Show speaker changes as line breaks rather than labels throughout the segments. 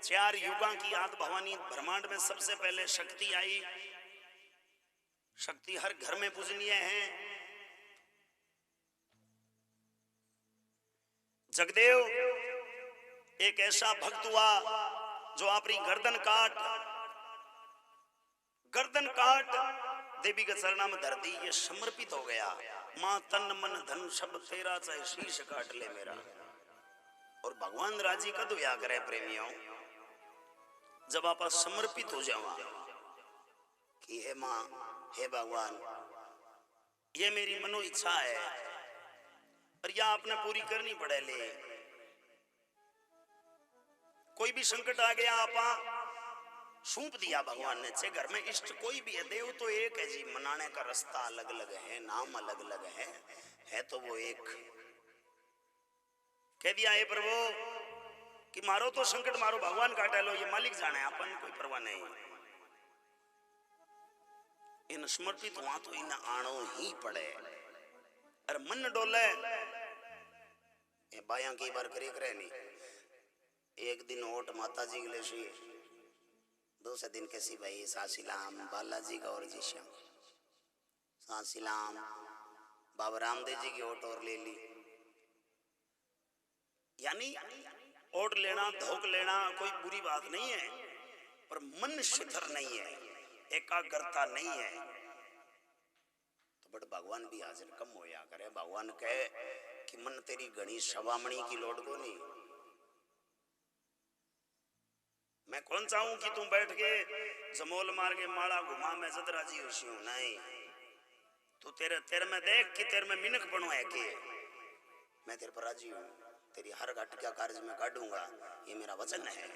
चार युगा की आद भवानी ब्रह्मांड में सबसे पहले शक्ति आई। शक्ति हर घर में पूजनीय है। जगदेव एक ऐसा भक्त हुआ जो अपनी गर्दन काट देवी के चरणों में धर दी। ये समर्पित हो गया। मां तन मन धन सब तेरा, चाहे शीश काट ले मेरा। और भगवान राजी कद होया करे प्रेमियों, जब आप समर्पित हो जावा कि हे मां, हे भगवान, ये मेरी मनो इच्छा है और यह आपने पूरी करनी पड़े। ले कोई भी संकट आ गया, आपा सौंप दिया भगवान ने। चे घर में इष्ट कोई भी है, देव तो एक है जी, मनाने का रास्ता अलग अलग है, नाम अलग अलग है तो वो एक। कह दिया हे प्रभु कि मारो तो संकट मारो, भगवान काटे लो, ये मालिक जाने, अपन कोई परवाह नहीं। इन समर्पित हुआ तो इन आनो ही पड़े। अरे मन डोले ये बाया की बार करी करे नहीं। एक दिन ओट माता जी के लिए, दूसरे दिन कैसी भाई सासीलाम बालाजी का और जी श्याम सासीलाम बाबा रामदेव जी की ओट और ले ली। यानी ओट लेना, धोख लेना कोई बुरी बात नहीं है, पर मन शिथिर नहीं है, एकाग्रता नहीं है, तो बट भगवान भी हाजिर कम होया करे। भगवान कहे कि मन तेरी घनी शवामणी की लोड को नहीं। मैं कौन चाहूं कि तुम बैठ के जमोल मार के माला घुमा, मैं जद राजी होशी हूं। नहीं, तू तेरे में देख कि तेरे में मिनक बनो है कि मैं तेरे पर राजी हूं। तेरी हर घटका कार्य में काटूंगा, ये मेरा वचन है।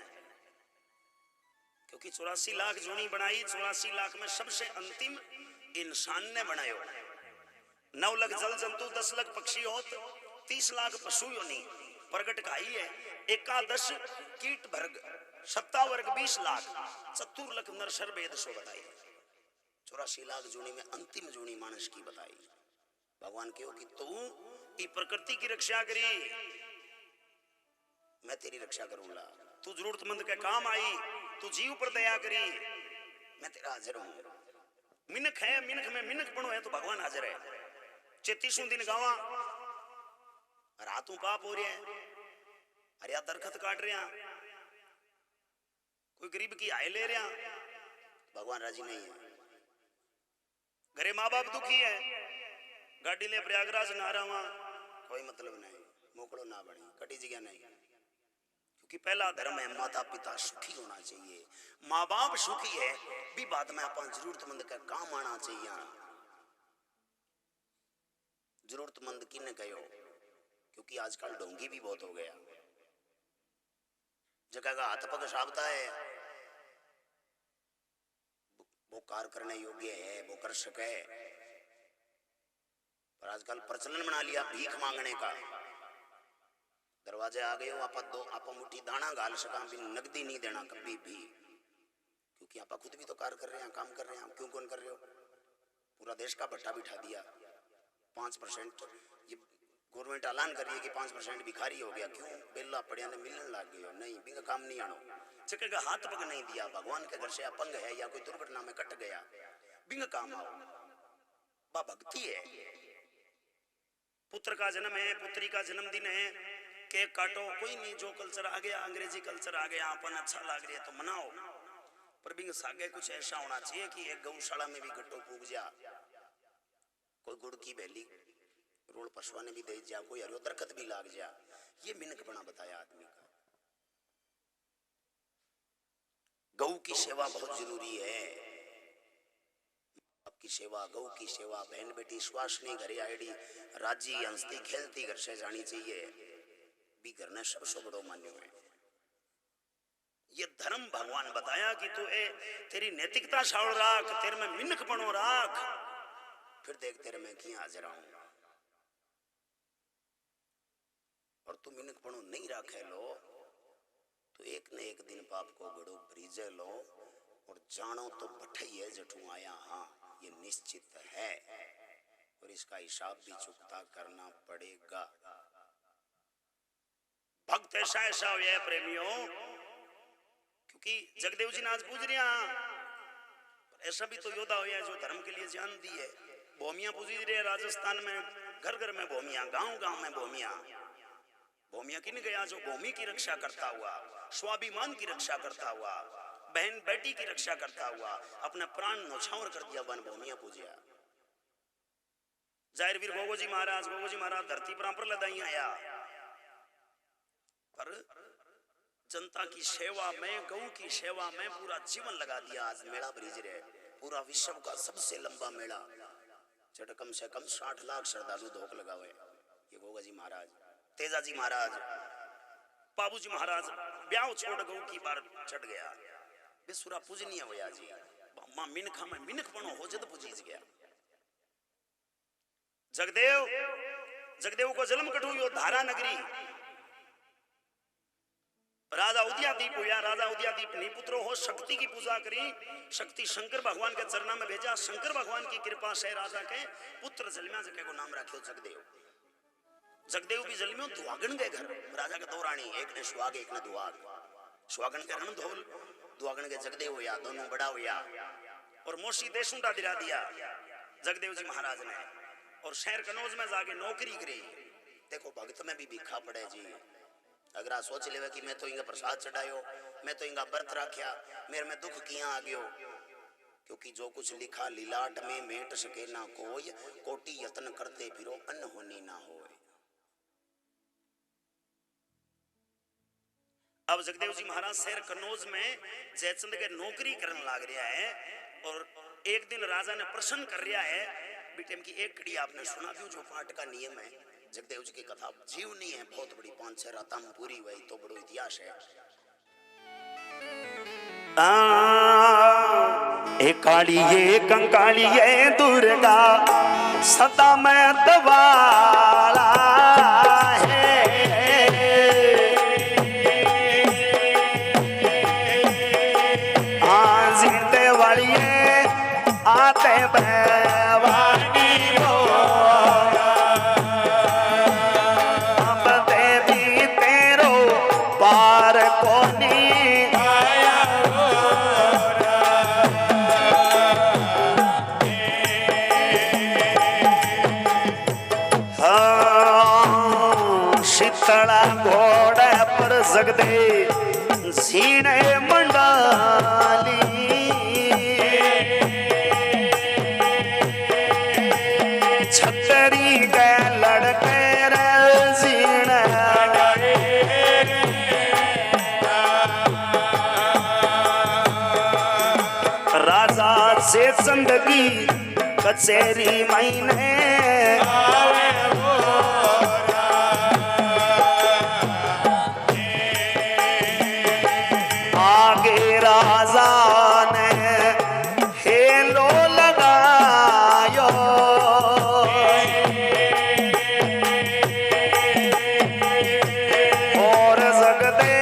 क्योंकि 84 लाख जोनी बनाई, 84 लाख में सबसे अंतिम इंसान ने बनायो। 9 लाख जल जंतु, 10 लाख पक्षी होत, 30 लाख पशु योनि प्रगट खाई है। 11 कीट भर्ग, 70 वर्ग 20 लाख, 74 लाख नरसर वेद सो बताई। 84 लाख जोनी में अंतिम जोनी मानस की बताई। भगवान क्यों कि तू ई प्रकृति की रक्षा करी, मैं तेरी रक्षा करूंगा। तू जरूरतमंद के काम आई, तू जीव पर दया करी, मैं तेरा हाजिर हूं। मिनक है, मिनक में मिनक बनो है तो भगवान हाजिर है। 33 दिन गावा, रातों पाप हो रहे हैं, अरे यार दरखत काट रहे हैं, कोई गरीब की आय ले रहा, भगवान राजी नहीं है। घरे माँ बाप दुखी है, गाड़ी ले प्रयागराज नहा वहां, कोई मतलब नहीं, मोकड़ो ना बनी, कटी जगह नहीं। क्योंकि पहला धर्म है माता पिता सुखी होना चाहिए। माँ बाप सुखी है भी बाद में अपन जरूरतमंद का काम आना चाहिए। जरूरतमंद किन्ने कहो, क्योंकि आजकल ढोंगी भी बहुत हो गया। जगह का हाथ पग साबता है, वो कार्य करने योग्य है, वो कर सके, पर आजकल प्रचलन बना लिया भीख मांगने का। दरवाजे आ गए हो, आप मुट्ठी दाना गाल सका भी नकदी नहीं देना कभी भी, क्योंकि आप खुद भी तो कार्य कर रहे हैं, काम कर रहे हैं। क्यों कौन कर रहे हो? पूरा देश का भट्टा बिठा दिया। 5% ये गवर्नमेंट ऐलान करिए कि 5% भिखारी हो गया। क्यों? बेला पड़िया ने मिलने लग गए हो। नहीं, बिंगा काम नहीं आनो। चक्कर का हाथ पग नहीं दिया, भगवान के घर से अपंग है या कोई दुर्घटना में कट गया, बिंगा काम आओ, बा भक्ति है। पुत्र का जन्म है, पुत्री का जन्मदिन है, केक काटो, कोई नहीं। जो कल्चर आ गया, अंग्रेजी कल्चर आ गया, अपन अच्छा लग रही है तो मनाओ, पर बिंग सागे कुछ ऐसा होना चाहिए कि एक गौशाला में भी गट्टो पूग जा, कोई गुड़ की बैली रोड पशुआ ने भी दे जा, कोई हरियो दरखत भी लाग जा। ये मिनक बना बताया आदमी का। गौ की सेवा बहुत जरूरी है। आपकी सेवा, गौ की सेवा, बहन बेटी सुहासनी घरे आईडी राजी हंसती खेलती घर से जानी चाहिए, भी घर ने सबसे बड़ो मान्यो है। ये धर्म भगवान बताया कि तू तेरी नैतिकता सावड़ राख, तेरे में मिनक बनो राख, फिर देख तेरे में किया हाजिर आऊं। और तू मिनक बनो नहीं राखे लो तो एक न एक दिन पाप को गड़ो ब्रीजे लो, और जानो तो बठैये जठू आया। हाँ, ये निश्चित है, और इसका हिसाब भी चुकता करना पड़ेगा। भक्त ऐसा ऐसा हुआ है प्रेमियों, क्योंकि जगदेव जी ने आज पूज रहे ऐसा भी तो योद्धा हुआ जो धर्म के लिए जान दी है। भूमिया पूजी रहे राजस्थान में, घर घर में भूमिया, गांव गांव में भूमिया। भूमिया किन गया जो भूमि की रक्षा करता हुआ, स्वाभिमान की रक्षा करता हुआ, बहन बेटी की रक्षा करता हुआ अपने प्राण न्यौछावर कर दिया। वन भूमिया पूजिया। जाहिर वीर गोगोजी महाराज धरती पर लदाई आया, पर जनता की सेवा में, गौ की सेवा में पूरा जीवन लगा दिया। आज मेला ब्रिज रे पूरा विश्व का सबसे लंबा मेला, चट कम से कम 60 लाख श्रद्धालु धोख लगावे। ये गोगाजी महाराज, तेजाजी महाराज, बाबूजी महाराज ब्याह छोड़ गौ की बार चढ़ गया। बेसुरा पूजनीय होया जी। मां मिनखा में मिनख बनो हो जद पूजीज गया। जगदेव को जन्म कठू यो धारा नगरी। राजा उदयादीप हुआ। राजा उदयादीप ने पुत्रों हो शक्ति की पूजा करी। शक्ति शंकर भगवान के चरणों में भेजा। शंकर भगवान की कृपा से राजा के पुत्र जलम्या जगह को नाम रखो जगदेव। जगदेव भी जलम्यो दुआगन के घर। राजा के दो रानी, एक ने सुहाग एक ने दुआग। सुहागन के रणधोल, दुआगन के जगदेव हुआ। दोनों बड़ा हुआ और मोशी देशुंडा दिला दिया जगदेव जी महाराज ने। और शहर कनौज में जाके नौकरी करी। देखो भगत में भी भिखा पड़े जी। अगर आप सोच ले कि मैं तो इनका प्रसाद चढ़ायो, मैं तो इनका व्रत रखा, मेरे में दुख किया आ गयो। क्योंकि जो कुछ लिखा लीलाट में मेट सके ना कोई, कोटि यत्न करते फिरो अन्न होनी ना होए। अब जगदेव जी महाराज शहर कन्नौज में जयचंद के नौकरी करने लग रहा है। और एक दिन राजा ने प्रश्न कर रहा है। बीटेम की एक कड़ी आपने सुना दियो जो पाठ का नियम है। जगदेव जी की कथा जीवनी है, बहुत बड़ी, 5-6 रात में पूरी हुई, तो बड़ो इतिहास है।
कालिये कंकालिये दुर्गा सदा मैं दवाला है। जिंदे वालिये आते भवानी घोड़े पर जगदे सीने मंडाली। छतरी के लड़के सीने राजा से जिंदगी कचेरी महीने राजा ने हेलो लगायो। और जगदे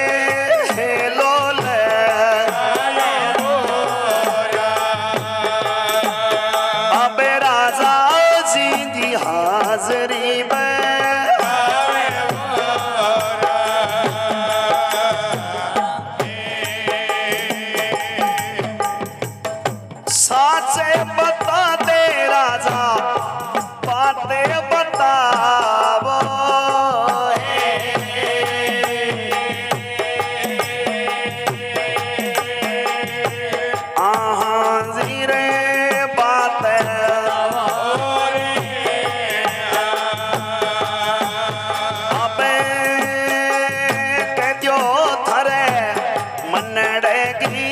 हेलो लगायो। अब राजा जी की हाजरी में साचे बता दे राजा, बातें बतावो। जी रे बातें अबे कह दियो थरे मनड़ेगी।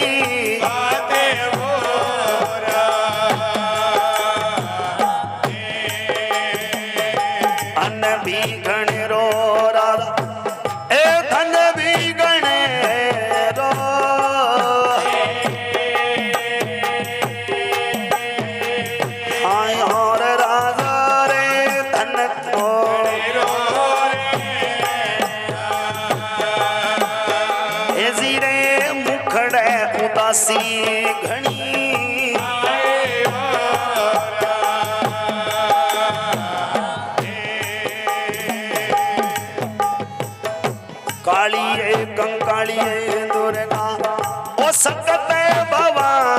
भी गणे रो राधा ए धन भी गणे रो। हाँ और राजा रे धन को ए जीरे मुखड़े उदासी घनी। कालिये कंकालिये दुर्गा सकते भवानी